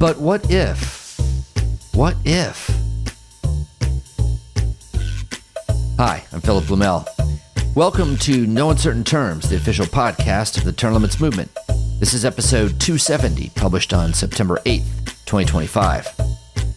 But what if? What if? Hi, I'm Philip Blumel. Welcome to No Uncertain Terms, the official podcast of the Term Limits Movement. This is episode 270, published on September 8th, 2025.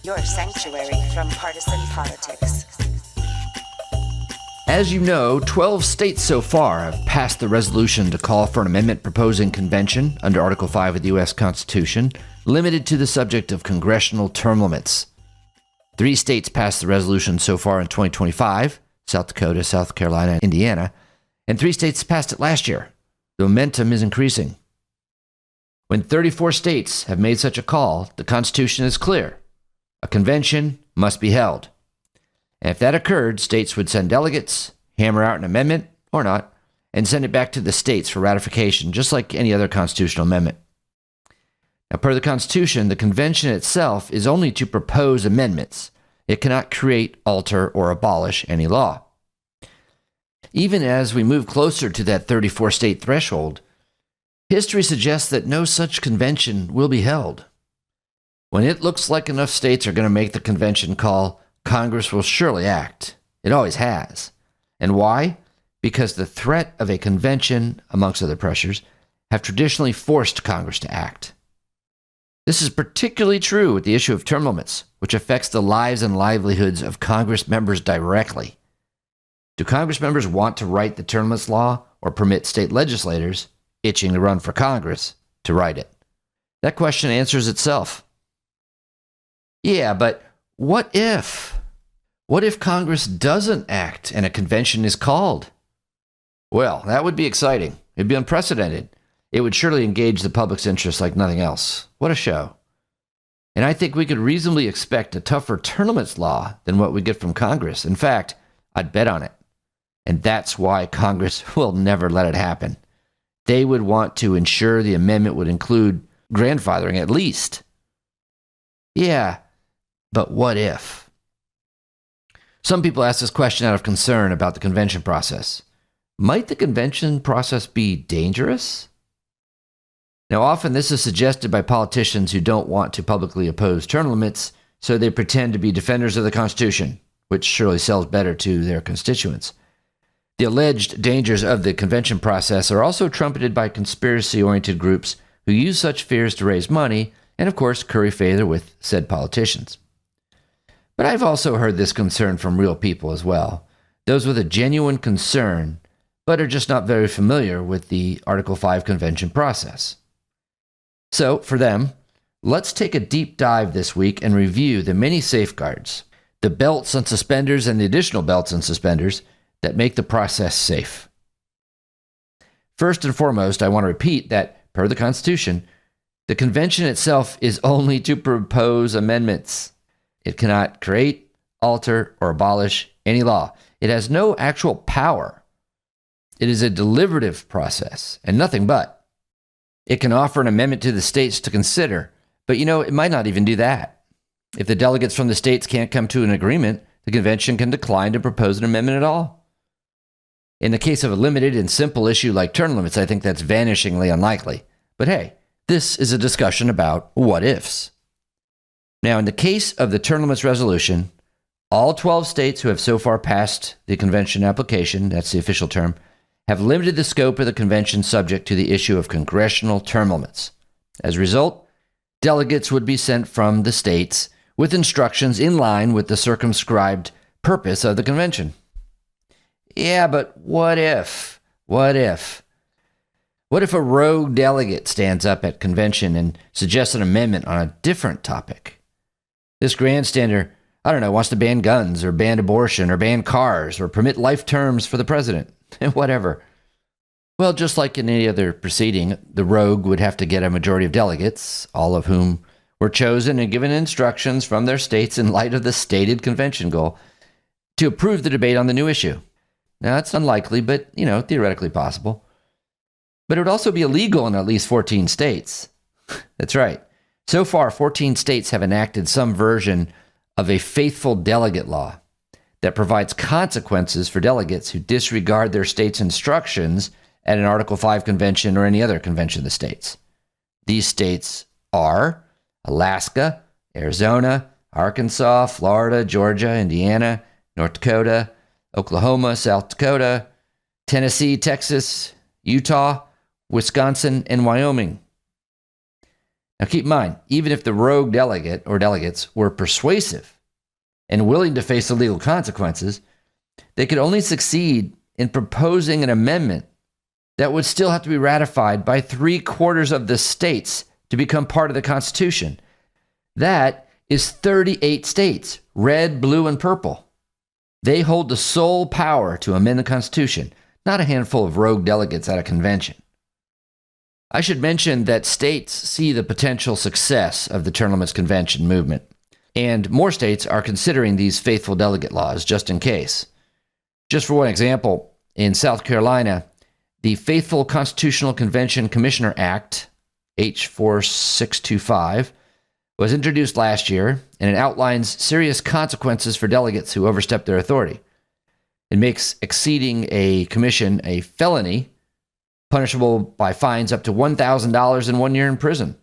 Your sanctuary from partisan politics. As you know, 12 states so far have passed the resolution to call for an amendment proposing convention under Article 5 of the U.S. Constitution, limited to the subject of congressional term limits. 3 states passed the resolution so far in 2025, South Dakota, South Carolina, and Indiana, and 3 states passed it last year. The momentum is increasing. When 34 states have made such a call, the Constitution is clear. A convention must be held. And if that occurred, states would send delegates, hammer out an amendment, or not, and send it back to the states for ratification, just like any other constitutional amendment. Now, per the Constitution, the convention itself is only to propose amendments. It cannot create, alter, or abolish any law. Even as we move closer to that 34-state threshold, history suggests that no such convention will be held. When it looks like enough states are going to make the convention call, Congress will surely act. It always has. And why? Because the threat of a convention, amongst other pressures, have traditionally forced Congress to act. This is particularly true with the issue of term limits, which affects the lives and livelihoods of Congress members directly. Do Congress members want to write the term limits law or permit state legislators, itching to run for Congress, to write it? That question answers itself. Yeah, but what if? What if Congress doesn't act and a convention is called? Well, that would be exciting. It'd be unprecedented. It would surely engage the public's interest like nothing else. What a show. And I think we could reasonably expect a tougher term limits law than what we get from Congress. In fact, I'd bet on it. And that's why Congress will never let it happen. They would want to ensure the amendment would include grandfathering at least. Yeah, but what if? Some people ask this question out of concern about the convention process. Might the convention process be dangerous? Now, often this is suggested by politicians who don't want to publicly oppose term limits, so they pretend to be defenders of the Constitution, which surely sells better to their constituents. The alleged dangers of the convention process are also trumpeted by conspiracy-oriented groups who use such fears to raise money and, of course, curry favor with said politicians. But I've also heard this concern from real people as well, those with a genuine concern, but are just not very familiar with the Article 5 convention process. So, for them, let's take a deep dive this week and review the many safeguards, the belts and suspenders and the additional belts and suspenders that make the process safe. First and foremost, I want to repeat that, per the Constitution, the convention itself is only to propose amendments. It cannot create, alter, or abolish any law. It has no actual power. It is a deliberative process, and nothing but. It can offer an amendment to the states to consider, but it might not even do that. If the delegates from the states can't come to an agreement, the convention can decline to propose an amendment at all. In the case of a limited and simple issue like term limits, I think that's vanishingly unlikely. But hey, this is a discussion about what ifs. Now, in the case of the term limits resolution, all 12 states who have so far passed the convention application, that's the official term, have limited the scope of the convention subject to the issue of congressional term limits. As a result, delegates would be sent from the states with instructions in line with the circumscribed purpose of the convention. Yeah, but what if? What if? What if a rogue delegate stands up at convention and suggests an amendment on a different topic? This grandstander, wants to ban guns or ban abortion or ban cars or permit life terms for the president. Whatever. Well, just like in any other proceeding, the rogue would have to get a majority of delegates, all of whom were chosen and given instructions from their states in light of the stated convention goal, to approve the debate on the new issue. Now, that's unlikely, but, theoretically possible. But it would also be illegal in at least 14 states. That's right. So far, 14 states have enacted some version of a faithful delegate law that provides consequences for delegates who disregard their state's instructions at an Article 5 convention or any other convention of the states. These states are Alaska, Arizona, Arkansas, Florida, Georgia, Indiana, North Dakota, Oklahoma, South Dakota, Tennessee, Texas, Utah, Wisconsin, and Wyoming. Now keep in mind, even if the rogue delegate or delegates were persuasive and willing to face the legal consequences, they could only succeed in proposing an amendment that would still have to be ratified by 3/4 of the states to become part of the Constitution. That is 38 states, red, blue, and purple. They hold the sole power to amend the Constitution, not a handful of rogue delegates at a convention. I should mention that states see the potential success of the term limits convention movement, and more states are considering these faithful delegate laws just in case. Just for one example, in South Carolina, the Faithful Constitutional Convention Commissioner Act, H4625, was introduced last year, and it outlines serious consequences for delegates who overstep their authority. It makes exceeding a commission a felony, punishable by fines up to $1,000 and 1 year in prison.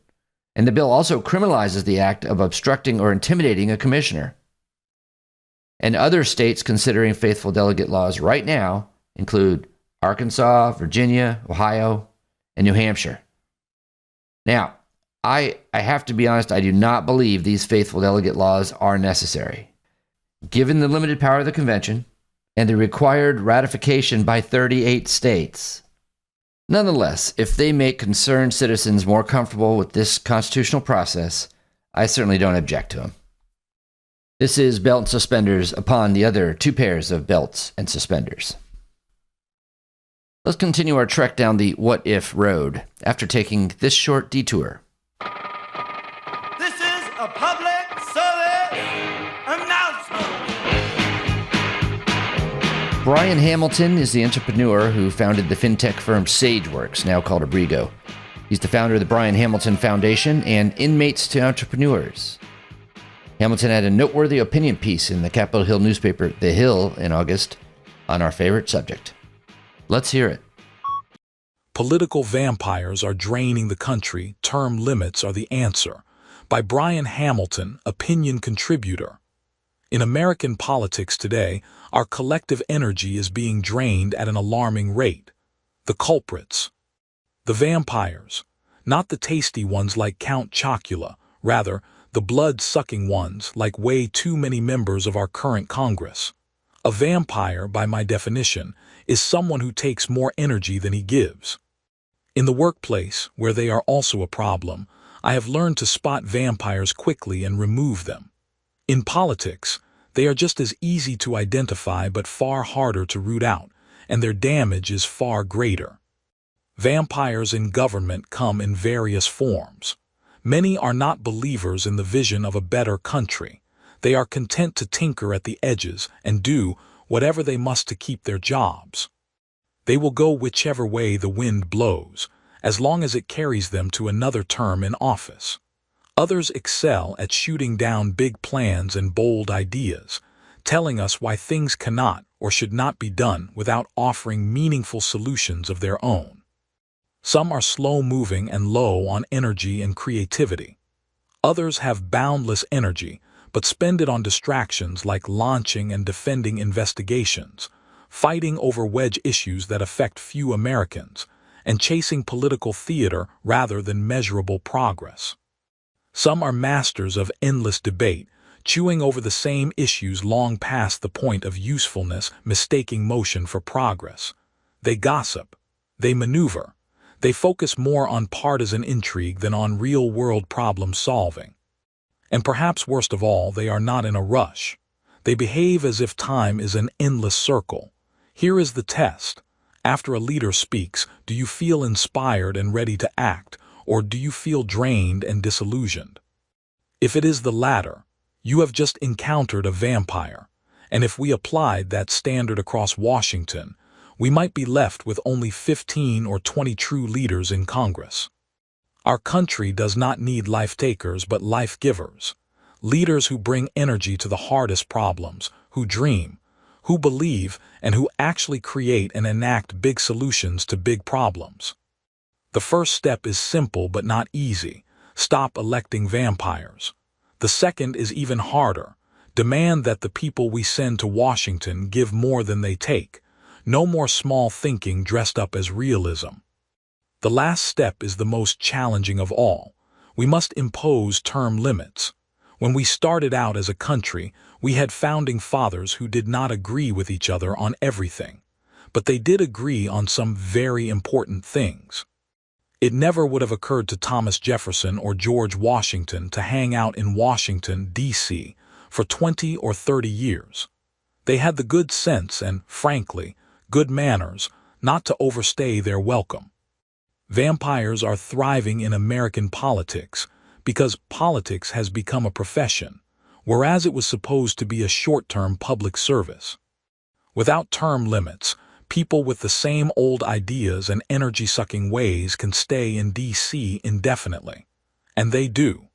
And the bill also criminalizes the act of obstructing or intimidating a commissioner. And other states considering faithful delegate laws right now include Arkansas, Virginia, Ohio, and New Hampshire. Now, I have to be honest, I do not believe these faithful delegate laws are necessary. Given the limited power of the convention and the required ratification by 38 states. Nonetheless, if they make concerned citizens more comfortable with this constitutional process, I certainly don't object to them. This is Belt and Suspenders upon the other 2 pairs of belts and suspenders. Let's continue our trek down the what-if road after taking this short detour. This is a public service announcement. Brian Hamilton is the entrepreneur who founded the fintech firm SageWorks, now called Abrigo. He's the founder of the Brian Hamilton Foundation and Inmates to Entrepreneurs. Hamilton had a noteworthy opinion piece in the Capitol Hill newspaper, The Hill, in August on our favorite subject. Let's hear it. Political vampires are draining the country. Term limits are the answer. By Brian Hamilton, opinion contributor. In American politics today, our collective energy is being drained at an alarming rate. The culprits. The vampires. Not the tasty ones like Count Chocula, rather, the blood-sucking ones like way too many members of our current Congress. A vampire, by my definition, is someone who takes more energy than he gives. In the workplace, where they are also a problem, I have learned to spot vampires quickly and remove them. In politics, they are just as easy to identify but far harder to root out, and their damage is far greater. Vampires in government come in various forms. Many are not believers in the vision of a better country. They are content to tinker at the edges and do whatever they must to keep their jobs. They will go whichever way the wind blows, as long as it carries them to another term in office. Others excel at shooting down big plans and bold ideas, telling us why things cannot or should not be done without offering meaningful solutions of their own. Some are slow-moving and low on energy and creativity. Others have boundless energy, but spend it on distractions like launching and defending investigations, fighting over wedge issues that affect few Americans, and chasing political theater rather than measurable progress. Some are masters of endless debate, chewing over the same issues long past the point of usefulness, mistaking motion for progress. They gossip. They maneuver. They focus more on partisan intrigue than on real-world problem-solving. And perhaps worst of all, they are not in a rush. They behave as if time is an endless circle. Here is the test. After a leader speaks, do you feel inspired and ready to act, or do you feel drained and disillusioned? If it is the latter, you have just encountered a vampire, and if we applied that standard across Washington, we might be left with only 15 or 20 true leaders in Congress. Our country does not need life-takers but life-givers, leaders who bring energy to the hardest problems, who dream, who believe, and who actually create and enact big solutions to big problems. The first step is simple but not easy. Stop electing vampires. The second is even harder. Demand that the people we send to Washington give more than they take. No more small thinking dressed up as realism. The last step is the most challenging of all. We must impose term limits. When we started out as a country, we had founding fathers who did not agree with each other on everything, but they did agree on some very important things. It never would have occurred to Thomas Jefferson or George Washington to hang out in Washington, D.C. for 20 or 30 years. They had the good sense and, frankly, good manners not to overstay their welcome. Vampires are thriving in American politics because politics has become a profession, whereas it was supposed to be a short-term public service. Without term limits, people with the same old ideas and energy-sucking ways can stay in D.C. indefinitely. And they do.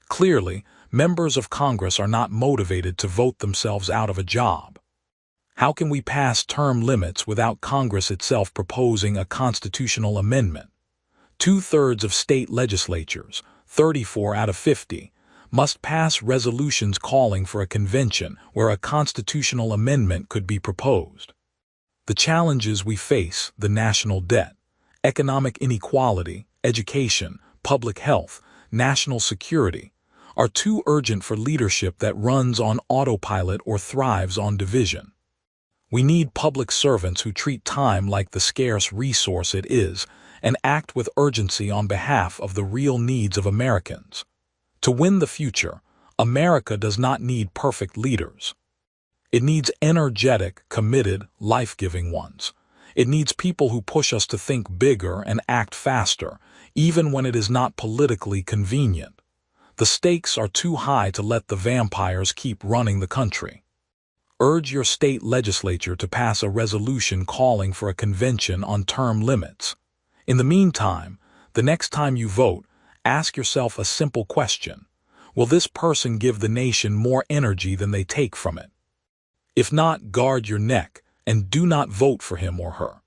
Clearly, members of Congress are not motivated to vote themselves out of a job. How can we pass term limits without Congress itself proposing a constitutional amendment? 2/3 of state legislatures, 34 out of 50, must pass resolutions calling for a convention where a constitutional amendment could be proposed. The challenges we face, the national debt, economic inequality, education, public health, national security, are too urgent for leadership that runs on autopilot or thrives on division. We need public servants who treat time like the scarce resource it is and act with urgency on behalf of the real needs of Americans. To win the future, America does not need perfect leaders. It needs energetic, committed, life-giving ones. It needs people who push us to think bigger and act faster, even when it is not politically convenient. The stakes are too high to let the vampires keep running the country. Urge your state legislature to pass a resolution calling for a convention on term limits. In the meantime, the next time you vote, ask yourself a simple question. Will this person give the nation more energy than they take from it? If not, guard your neck and do not vote for him or her.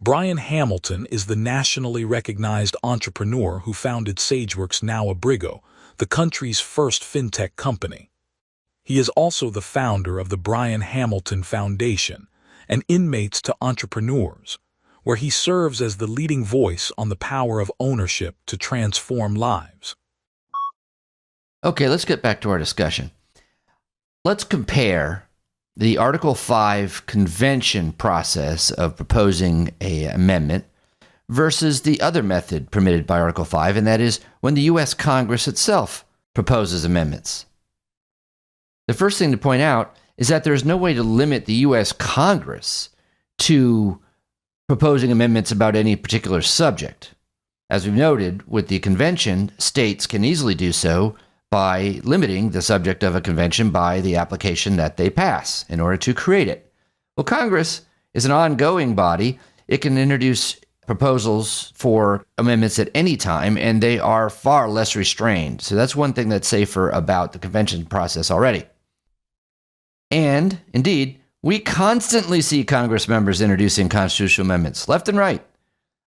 Brian Hamilton is the nationally recognized entrepreneur who founded SageWorks, now Abrigo, the country's first fintech company. He is also the founder of the Brian Hamilton Foundation, an Inmates to Entrepreneurs, where he serves as the leading voice on the power of ownership to transform lives. Okay, let's get back to our discussion. Let's compare the Article 5 convention process of proposing an amendment versus the other method permitted by Article 5, and that is when the U.S. Congress itself proposes amendments. The first thing to point out is that there is no way to limit the U.S. Congress to proposing amendments about any particular subject. As we've noted, with the convention, states can easily do so by limiting the subject of a convention by the application that they pass in order to create it. Well, Congress is an ongoing body. It can introduce proposals for amendments at any time, and they are far less restrained. So that's one thing that's safer about the convention process already. And, indeed, we constantly see Congress members introducing constitutional amendments, left and right.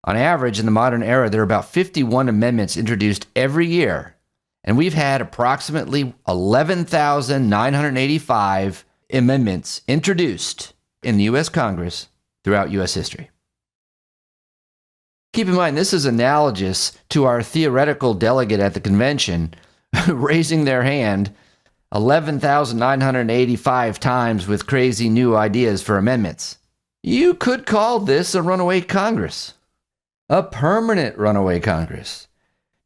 On average, in the modern era, there are about 51 amendments introduced every year, and we've had approximately 11,985 amendments introduced in the U.S. Congress throughout U.S. history. Keep in mind, this is analogous to our theoretical delegate at the convention raising their hand 11,985 times with crazy new ideas for amendments. You could call this a runaway Congress, a permanent runaway Congress,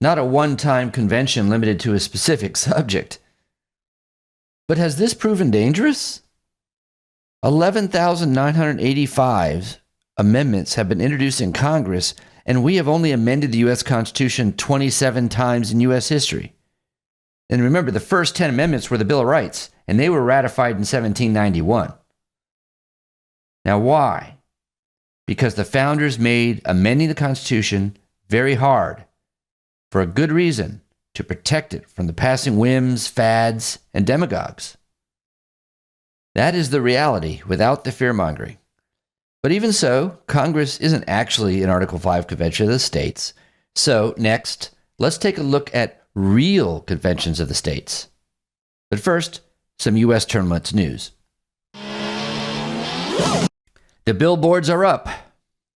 not a one-time convention limited to a specific subject. But has this proven dangerous? 11,985 amendments have been introduced in Congress, and we have only amended the U.S. Constitution 27 times in U.S. history. And remember, the first 10 amendments were the Bill of Rights, and they were ratified in 1791. Now, why? Because the founders made amending the Constitution very hard, for a good reason, to protect it from the passing whims, fads, and demagogues. That is the reality without the fear-mongering. But even so, Congress isn't actually an Article 5 convention of the states. So, next, let's take a look at real conventions of the states. But first, some U.S. term limits news. The billboards are up.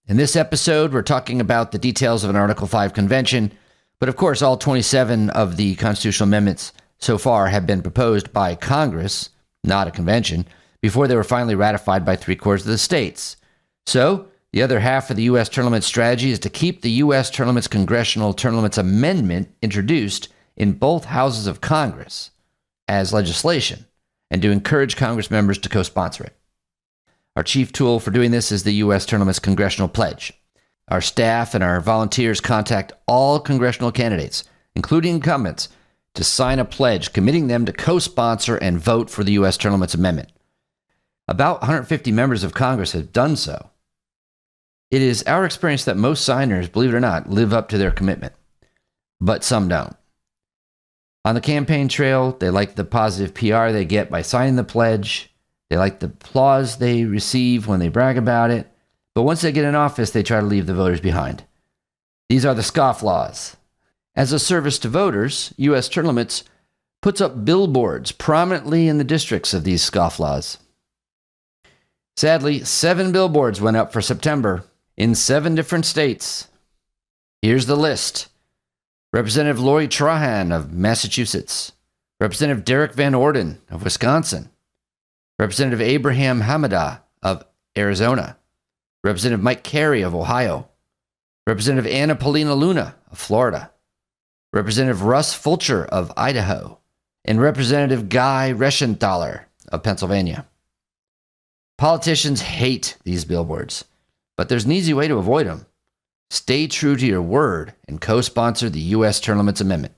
In this episode, we're talking about the details of an Article 5 convention, but of course, all 27 of the constitutional amendments so far have been proposed by Congress, not a convention, before they were finally ratified by 3/4 of the states. So, the other half of the U.S. term limits strategy is to keep the U.S. term limits congressional term limits amendment introduced in both houses of Congress as legislation, and to encourage Congress members to co-sponsor it. Our chief tool for doing this is the U.S. term limits congressional pledge. Our staff and our volunteers contact all congressional candidates, including incumbents, to sign a pledge committing them to co-sponsor and vote for the U.S. term limits amendment. About 150 members of Congress have done so. It is our experience that most signers, believe it or not, live up to their commitment, but some don't. On the campaign trail, they like the positive PR they get by signing the pledge. They like the applause they receive when they brag about it. But once they get in office, they try to leave the voters behind. These are the scofflaws. As a service to voters, U.S. term limits puts up billboards prominently in the districts of these scofflaws. Sadly, 7 billboards went up for September in 7 different states. Here's the list. Representative Lori Trahan of Massachusetts. Representative Derek Van Orden of Wisconsin. Representative Abraham Hamada of Arizona. Representative Mike Carey of Ohio. Representative Anna Paulina Luna of Florida. Representative Russ Fulcher of Idaho. And Representative Guy Reschenthaler of Pennsylvania. Politicians hate these billboards, but there's an easy way to avoid them. Stay true to your word and co-sponsor the U.S. term limits amendment.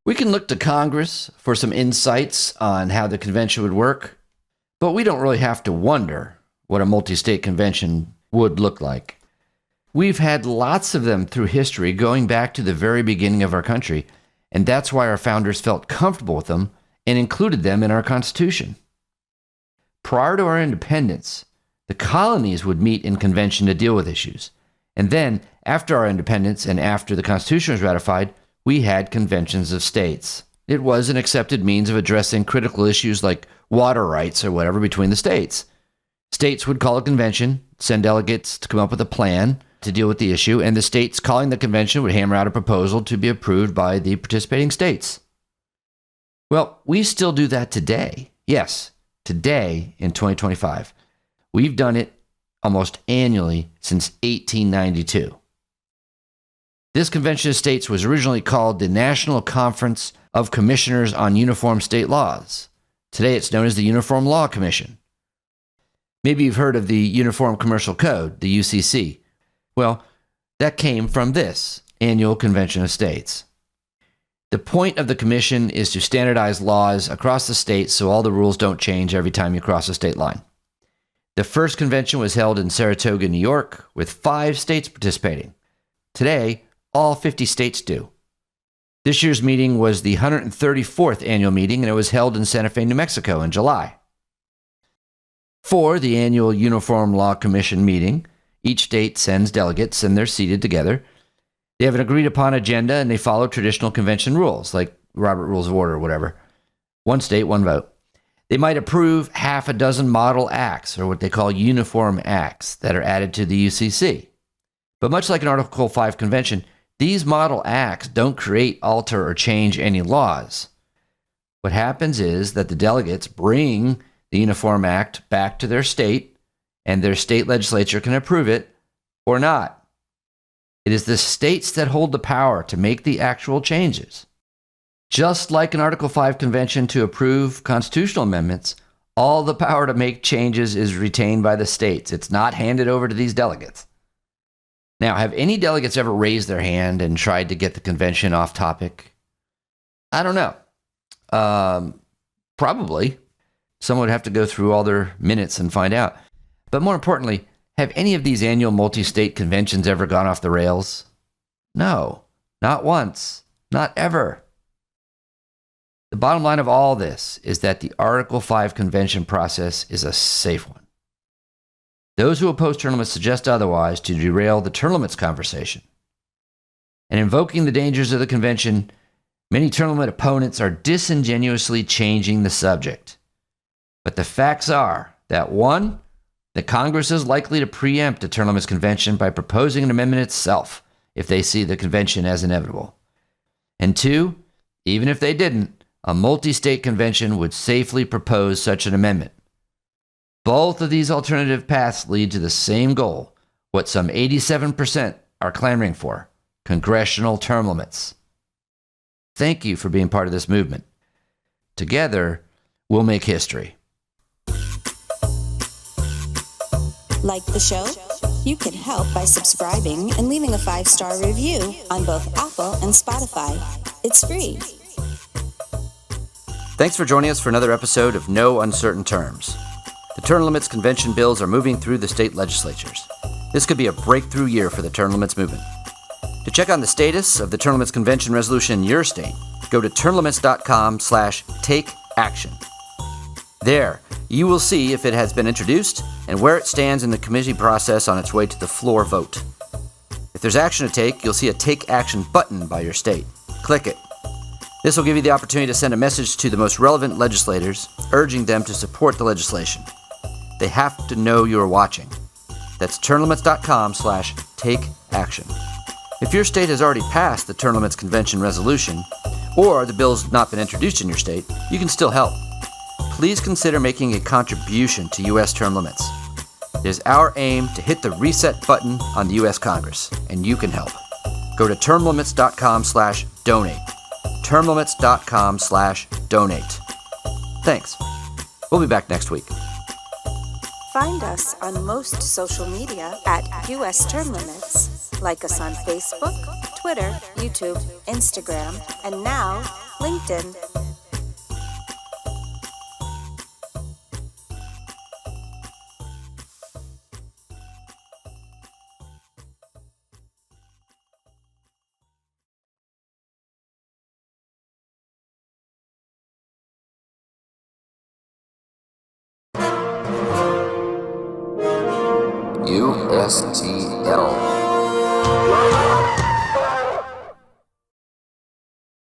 We can look to Congress for some insights on how the convention would work, but we don't really have to wonder what a multi-state convention would look like. We've had lots of them through history going back to the very beginning of our country, and that's why our founders felt comfortable with them and included them in our Constitution. Prior to our independence, the colonies would meet in convention to deal with issues. And then, after our independence and after the Constitution was ratified, we had conventions of states. It was an accepted means of addressing critical issues like water rights or whatever between the states. States would call a convention, send delegates to come up with a plan to deal with the issue, and the states calling the convention would hammer out a proposal to be approved by the participating states. Well, we still do that today. Yes, today in 2025. We've done it almost annually since 1892. This convention of states was originally called the National Conference of Commissioners on Uniform State Laws. Today it's known as the Uniform Law Commission. Maybe you've heard of the Uniform Commercial Code, the UCC. Well, that came from this annual convention of states. The point of the commission is to standardize laws across the states so all the rules don't change every time you cross a state line. The first convention was held in Saratoga, New York, with 5 states participating. Today, all 50 states do. This year's meeting was the 134th annual meeting, and it was held in Santa Fe, New Mexico in July. For the annual Uniform Law Commission meeting, each state sends delegates, and they're seated together. They have an agreed-upon agenda, and they follow traditional convention rules, like Robert Rules of Order or whatever. One state, one vote. They might approve half a dozen model acts, or what they call uniform acts, that are added to the UCC. But much like an Article 5 convention, these model acts don't create, alter, or change any laws. What happens is that the delegates bring the Uniform Act back to their state, and their state legislature can approve it or not. It is the states that hold the power to make the actual changes. Just like an Article 5 convention to approve constitutional amendments, all the power to make changes is retained by the states. It's not handed over to these delegates. Now, have any delegates ever raised their hand and tried to get the convention off topic? I don't know. Probably. Someone would have to go through all their minutes and find out. But more importantly, have any of these annual multi-state conventions ever gone off the rails? No, not once, not ever. The bottom line of all this is that the Article 5 convention process is a safe one. Those who oppose term limits suggest otherwise to derail the term limits conversation. And invoking the dangers of the convention, many term limit opponents are disingenuously changing the subject. But the facts are that 1, that Congress is likely to preempt a term limits convention by proposing an amendment itself if they see the convention as inevitable. And 2, even if they didn't, a multi-state convention would safely propose such an amendment. Both of these alternative paths lead to the same goal, what some 87% are clamoring for: congressional term limits. Thank you for being part of this movement. Together, we'll make history. Like the show? You can help by subscribing and leaving a 5-star review on both Apple and Spotify. It's free. Thanks for joining us for another episode of No Uncertain Terms. The term limits convention bills are moving through the state legislatures. This could be a breakthrough year for the term limits movement. To check on the status of the term limits convention resolution in your state, go to termlimits.com/takeaction. There, you will see if it has been introduced and where it stands in the committee process on its way to the floor vote. If there's action to take, you'll see a Take Action button by your state. Click it. This will give you the opportunity to send a message to the most relevant legislators, urging them to support the legislation. They have to know you're watching. That's termlimits.com/takeaction. If your state has already passed the term limits convention resolution, or the bill's not been introduced in your state, you can still help. Please consider making a contribution to U.S. term limits. It is our aim to hit the reset button on the U.S. Congress, and you can help. Go to termlimits.com/donate. termlimits.com/donate. Thanks. We'll be back next week. Find us on most social media at US Term Limits. Like us on Facebook, Twitter, YouTube, Instagram, and now LinkedIn. USTL.